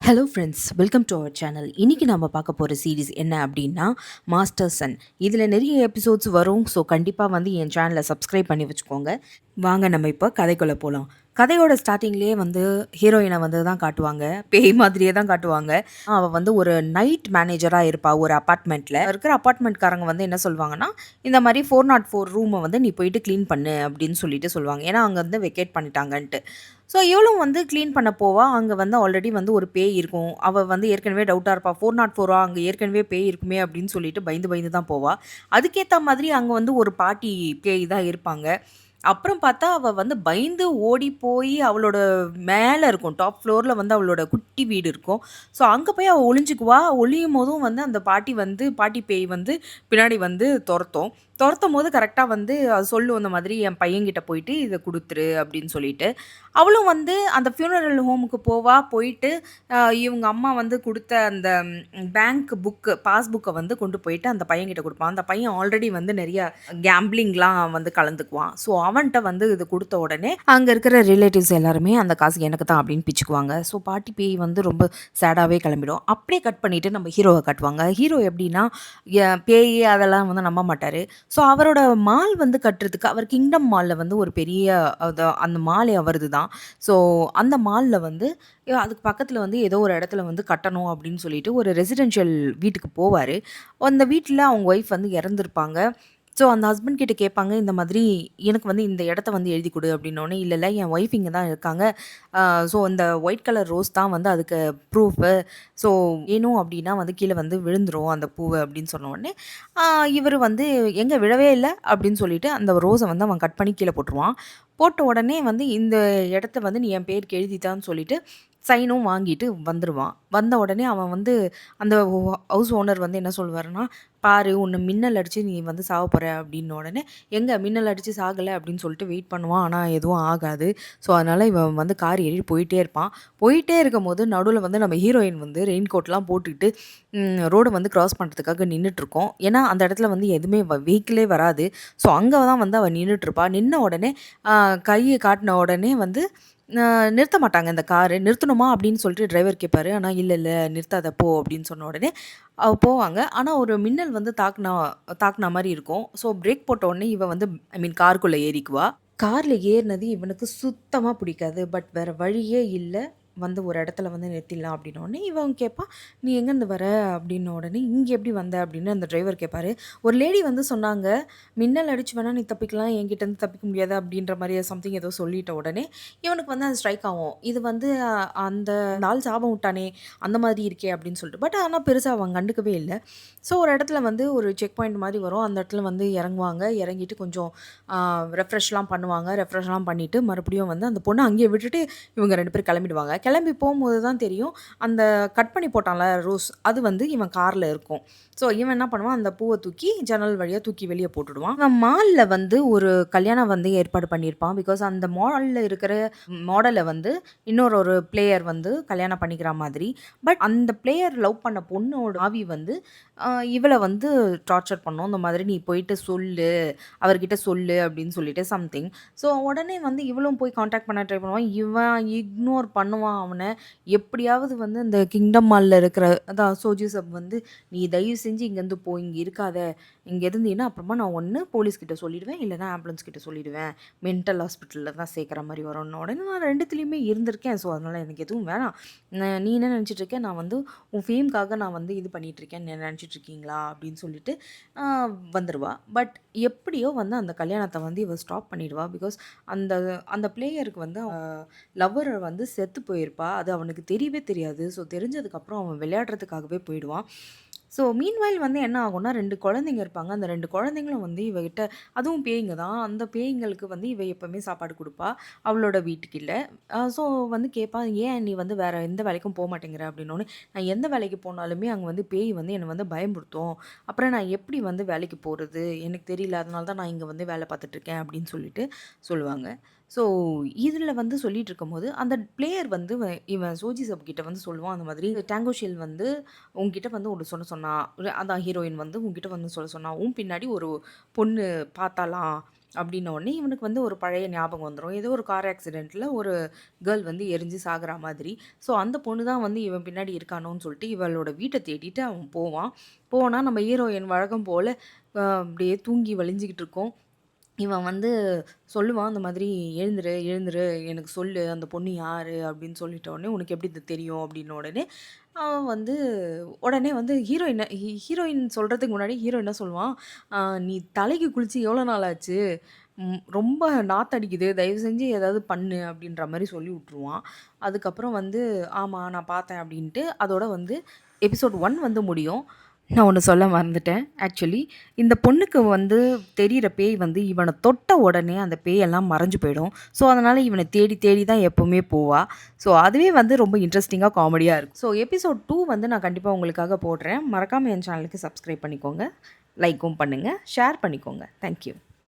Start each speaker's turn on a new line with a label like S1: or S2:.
S1: Hello friends, welcome to our channel. இன்னைக்கு நம்ம பார்க்க போகிற சீரிஸ் என்ன அப்படின்னா மாஸ்டர் சன். இதில் நிறைய எபிசோட்ஸ் வரும். ஸோ கண்டிப்பாக வந்து என் சேனலை சப்ஸ்கிரைப் பண்ணி வச்சுக்கோங்க. வாங்க நம்ம இப்போ கதைக்குள்ளே போகலாம். கதையோட ஸ்டார்டிங்லேயே வந்து ஹீரோயினை வந்து தான் காட்டுவாங்க. பேய் மாதிரியே தான் காட்டுவாங்க. அவள் வந்து ஒரு நைட் மேனேஜராக இருப்பாள் ஒரு அப்பார்ட்மெண்ட்டில். இருக்கிற அப்பார்ட்மெண்ட்காரங்க வந்து என்ன சொல்லுவாங்கன்னா, இந்த மாதிரி 404 ரூமை வந்து நீ போயிட்டு க்ளீன் பண்ணு அப்படின்னு சொல்லிட்டு சொல்லுவாங்க. ஏன்னா அங்கே வந்து வெக்கேட் பண்ணிட்டாங்கன்ட்டு. ஸோ இவளும் வந்து க்ளீன் பண்ண போவா. அங்க வந்து ஆல்ரெடி வந்து ஒரு பேய் இருக்கும். அவ வந்து ஏற்கனவே டவுட்டா இருப்பா. 404 அங்க ஏற்கனவே பேய் இருக்குமே அப்படின்னு சொல்லிட்டு பயந்து பயந்து தான் போவா. அதுக்கேத்த மாதிரி அங்க வந்து ஒரு பாட்டி பேய் தான் இருப்பாங்க. அப்புறம் பார்த்தா, அவ வந்து பயந்து ஓடி போயி அவளோட மேல இருக்கும். டாப் ஃப்ளோர்ல வந்து அவளோட குட்டி வீடு இருக்கும். ஸோ அங்க போய் அவ ஒளிஞ்சுக்குவா. ஒளியும்போதும் வந்து அந்த பாட்டி பேய் வந்து பின்னாடி வந்து தொரத்தும். தொரத்தும்போது கரெக்ட்டா வந்து அது சொல்லும் இந்த மாதிரி, "என் பையன்கிட்ட போயிட்டு இத குடுத்துரு" அப்படின்னு சொல்லிட்டு. அவளும் வந்து அந்த ஃப்யூனரல் ஹோமுக்கு போவா. போயிட்டு இவங்க அம்மா வந்து குடுத்த அந்த பாஸ்புக்க வந்து கொண்டு போயிட்டு அந்த பையன்கிட்ட குடுப்பான். அந்த பையன் ஆல்ரெடி வந்து நெறைய கேம்பிளிங்லாம் வந்து கலந்துக்குவான். ஸோ அவன்ட்ட வந்து இது குடுத்த உடனே, அங்க இருக்கிற ரிலேட்டிவ்ஸ் எல்லாருமே அந்த காசு எனக்கு தான் அப்படின்னு பிச்சுக்குவாங்க. ஸோ பாட்டி பேய் வந்து ரொம்ப சேடாவே கிளம்பிடும். அப்படியே கட் பண்ணிட்டு நம்ம ஹீரோவ காட்டுவாங்க. ஹீரோ எப்படின்னா, பேய் அதெல்லாம் வந்து நம்ப மாட்டாரு. ஸோ அவரோட மால் வந்து கட்டுறதுக்கு அவர் கிங்டம் மால்ல வந்து ஒரு பெரிய அந்த மாலே அவரது தான். ஸோ அந்த மால்ல வந்து அதுக்கு பக்கத்துல வந்து ஏதோ ஒரு இடத்துல வந்து கட்டணும் அப்படின்னு சொல்லிட்டு ஒரு ரெசிடென்ஷியல் வீட்டுக்கு போவாரு. அந்த வீட்ல அவங்க ஒய்ஃப் வந்து இறந்திருப்பாங்க. ஸோ அந்த ஹஸ்பண்ட் கிட்ட கேட்பாங்க, இந்த மாதிரி எனக்கு வந்து இந்த இடத்த வந்து எழுதி கொடு அப்படின்னோனே, இல்ல இல்ல என் ஒய்ஃப் இங்க தான் இருக்காங்க. ஸோ இந்த ஒயிட் கலர் ரோஸ் தான் வந்து அதுக்கு ப்ரூஃபு. ஸோ வேணும் அப்படின்னா வந்து கீழ வந்து விழுந்துரும் அந்த பூவு அப்படின்னு சொன்ன உடனே, இவரு வந்து எங்க விழவே இல்ல அப்படின்னு சொல்லிட்டு அந்த ரோஸ வந்து அவன் கட் பண்ணி கீழ போட்டுருவான். போட்ட உடனே வந்து இந்த இடத்த வந்து நீ என் பேருக்கு எழுதித்தான்னு சொல்லிட்டு சைனும் வாங்கிட்டு வந்துருவான். வந்த உடனே அவன் வந்து அந்த ஹவுஸ் ஓனர் வந்து என்ன சொல்லுவாருன்னா, "பாரு உன்ன மின்னல் அடிச்சு நீ வந்து சாவ போற" அப்படின்ன உடனே, எங்க மின்னல் அடிச்சு சாகல அப்படின்னு சொல்லிட்டு வெயிட் பண்ணுவான். ஆனா எதுவும் ஆகாது. ஸோ அதனால இவன் வந்து கார் ஏறி போயிட்டே இருப்பான். போயிட்டே இருக்கும்போது நடுவுல வந்து நம்ம ஹீரோயின் வந்து ரெயின் கோட்லாம் போட்டுக்கிட்டு ரோட வந்து கிராஸ் பண்றதுக்காக நின்னுட்டுருக்கோம். ஏன்னா அந்த இடத்துல வந்து எதுவுமே வெஹிக்கிளே வராது. ஸோ அங்க தான் வந்து அவ நின்னுட்டுருப்பா. நின்ன உடனே அ கைய காட்டுன உடனே வந்து நிறுத்த மாட்டாங்க இந்த காரு. நிறுத்தணுமா அப்படின்னு சொல்லிட்டு டிரைவர் கேட்பாரு. ஆனா, "இல்ல, இல்ல நிறுத்தாத போ" அப்படின்னு சொன்ன உடனே அவ போவாங்க. ஆனா, ஒரு மின்னல் வந்து தாக்குனா மாரி இருக்கும். ஸோ பிரேக் போட்ட உடனே இவ வந்து காருக்குள்ள ஏறிக்குவா. கார்ல ஏறுனது இவனுக்கு சுத்தமா பிடிக்காது. பட் வேற வழியே இல்ல. வந்து ஒரு இடத்துல வந்து நிறுத்திடலாம் அப்படின்னோனே, இவன் கேட்பான், "நீ எங்கேருந்து வர?" அப்படின்ன உடனே, "இங்க எப்படி வந்த?" அப்படின்னு அந்த டிரைவர் கேட்பாரு. ஒரு லேடி வந்து சொன்னாங்க, "மின்னல் அடிச்சு வேணா நீ தப்பிக்கலாம். என்கிட்டருந்து தப்பிக்க முடியாது." அப்படின்ற மாரி சம்திங் ஏதோ சொல்லிட்ட உடனே, இவனுக்கு வந்து அது ஸ்ட்ரைக் ஆகும். இது வந்து அந்த ஆள் சாபம் விட்டானே, அந்த மாதிரி இருக்கே அப்படின்னு சொல்லிட்டு. பட் ஆனா பெருசா அவன் கண்டுக்கவே இல்ல. ஸோ ஒரு இடத்துல வந்து ஒரு செக் பாயிண்ட் மாரி வரும். அந்த இடத்துல வந்து இறங்குவாங்க. இறங்கிட்டு கொஞ்சம் ஆ ரெஃப்ரெஷ்லாம் பண்ணுவாங்க. ரெஃப்ரெஷ்லாம் பண்ணிட்டு மறுபடியும் வந்து அந்த பொண்ண அங்கேயே விட்டுட்டு இவங்க 2 பேரும் கிளம்பிடுவாங்க. கிளம்பி போம்போது தான் தெரியும், அந்த கட் பண்ணி போட்டான்ல ரோஸ், அது வந்து இவன் கார்ல இருக்கும். ஸோ இவன் என்ன பண்ணுவான், அந்த பூவ தூக்கி ஜன்னல் வழியா தூக்கி வெளிய போட்டுடுவான். இவன் மால்ல வந்து ஒரு கல்யாணம் வந்து ஏற்பாடு பண்ணியிருப்பான். பிகாஸ் அந்த மால்ல இருக்கிற மாடல வந்து இன்னொரு பிளேயர் வந்து கல்யாணம் பண்ணிக்கிற மாதிரி. பட் அந்த பிளேயர் லவ் பண்ண பொண்ணோட ஆவி வந்து இவள வந்து டார்ச்சர் பண்ணும். இந்த மாதிரி "நீ போயிட்டு சொல்லு, அவர்கிட்ட சொல்லு" அப்படின்னு சொல்லிட்டு சம்திங். ஸோ உடனே வந்து இவளும் போய் கான்டாக்ட் பண்ண ட்ரை பண்ணுவா. இவன் இக்னோர் பண்ணுவான் அவன. எப்படியாவது வந்து இந்த கிங்டம் மால்ல இருக்கிற அதான் சோஜிசப் வந்து, "நீ தயவு செஞ்சு இங்கேருந்து போ. இங்க இருக்காத. இங்க இருந்தீன்னா அப்புறமா நான் ஒண்ணு போலீஸ் கிட்ட சொல்லிடுவேன். இல்லன்னா ஆம்புலன்ஸ் கிட்ட சொல்லிடுவேன். மென்டல் ஹாஸ்பிட்டல்ல தான் சேர்க்குற மாரி வரும்ன்ன உடனே, நான் 2த்துலயுமே இருந்திருக்கேன். ஸோ அதனால எனக்கு எதுவும் வேணாம். நீ என்ன நினச்சிட்டு இருக்க? நான் வந்து உன் ஃபேம்க்காக நான் வந்து இது பண்ணிட்டு இருக்கேன்னு நினச்சிட்டு இருக்கீங்களா?" அப்படின்னு சொல்லிட்டு அ வந்துருவா. பட் எப்படியோ வந்து அந்த கல்யாணத்த வந்து இவ ஸ்டாப் பண்ணிடுவா. பிகாஸ் அந்த அந்த பிளேயருக்கு வந்து லவ்வர் வந்து செத்து போயிருப்பா. அது அவனுக்கு தெரியவே தெரியாது. ஸோ தெரிஞ்சதுக்கப்புறம் அவன் விளையாடுறதுக்காகவே போயிடுவான். ஸோ மீன்வைல் வந்து என்ன ஆகும்னா 2 குழந்தைங்க இருப்பாங்க. அந்த 2 குழந்தைங்களும் வந்து இவகிட்ட அதுவும் பேய்ங்க தான். அந்த பேய்ங்களுக்கு வந்து இவ எப்பவுமே சாப்பாடு குடுப்பா. அவளோட வீட்டுக்கில்ல. ஸோ வந்து கேட்பா, "ஏன் நீ வந்து வேற எந்த வேலைக்கும் போமாட்டேங்கிற?" அப்படின்னோனே, "நான் எந்த வேலைக்கு போனாலுமே அங்க வந்து பேய் வந்து என்ன வந்து பயமுறுத்தும். அப்புறம் நான் எப்படி வந்து வேலைக்கு போறது? எனக்கு தெரியல. அதனால தான் நான் இங்க வந்து வேலை பார்த்துட்டுருக்கேன்." அப்படின்னு சொல்லிட்டு சொல்லுவாங்க. ஸோ இதுல வந்து சொல்லிட்டு இருக்கும்போது, அந்த பிளேயர் வந்து இவன் சோஜி சப் கிட்ட வந்து சொல்லுவான். அந்த மாதிரி "டேங்கோ ஷெல் வந்து உன்கிட்ட வந்து ஒண்ணு சொன்னா. அதான் ஹீரோயின் வந்து உன்கிட்ட வந்து சொல்ல சொன்னா. உன் பின்னாடி ஒரு பொண்ணு பார்த்தாளாம். அப்படின்ன உடனே இவனுக்கு வந்து ஒரு பழைய ஞாபகம் வந்துடும். ஏதோ ஒரு கார் ஆக்சிடெண்ட்டில் ஒரு கேர்ள் வந்து எரிஞ்சு சாகுற மாதிரி. ஸோ அந்த பொண்ணு தான் வந்து இவன் பின்னாடி இருக்கானோன்னு சொல்லிட்டு இவளோட வீட்டை தேடிட்டு அவன் போவான். போனால் நம்ம ஹீரோயின் வழக்கம் போல் அப்படியே தூங்கி வலிஞ்சிக்கிட்டு இருக்கோம். இவன் வந்து சொல்லுவான், அந்த மாதிரி "எழுந்துரு, எழுந்துரு, எனக்கு சொல்லு, அந்த பொண்ணு யாரு?" அப்படின்னு சொல்லிட்ட உடனே, "உனக்கு எப்படி இது தெரியும்?" அப்படின்ன உடனே, அவன் வந்து உடனே வந்து ஹீரோயின் சொல்றதுக்கு முன்னாடி ஹீரோ என்ன சொல்லுவான், நீ தலைக்கு குளிச்சு எவ்வளோ நாள் ஆச்சு? ரொம்ப நாத்தடிக்குது. தயவு செஞ்சு ஏதாவது பண்ணு." அப்படின்ற மாரி சொல்லி விட்டுருவான். அதுக்கப்புறம் வந்து, "ஆமா, நான் பார்த்தேன்." அப்படின்ட்டு அதோட வந்து எபிசோட் 1 வந்து முடியும். நான் ஒண்ணு சொல்ல மறந்துட்டேன். ஆக்சுவலி இந்த பொண்ணுக்கு வந்து தெரியிற பேய் வந்து இவன தொட்ட உடனே அந்த பேயெல்லாம் மறைஞ்சு போயிடும். ஸோ, அதனால இவன தேடி தேடி தான் எப்பவுமே போவா. ஸோ, அதுவே வந்து ரொம்ப இன்ட்ரஸ்டிங்கா, காமெடியா இருக்கும். ஸோ, எபிசோட் 2 வந்து நான் கண்டிப்பா உங்களுக்காக போடுறேன். மறக்காம என் சேனலுக்கு சப்ஸ்கிரைப் பண்ணிக்கோங்க. லைக்கும் பண்ணுங்க. ஷேர் பண்ணிக்கோங்க. Thank you.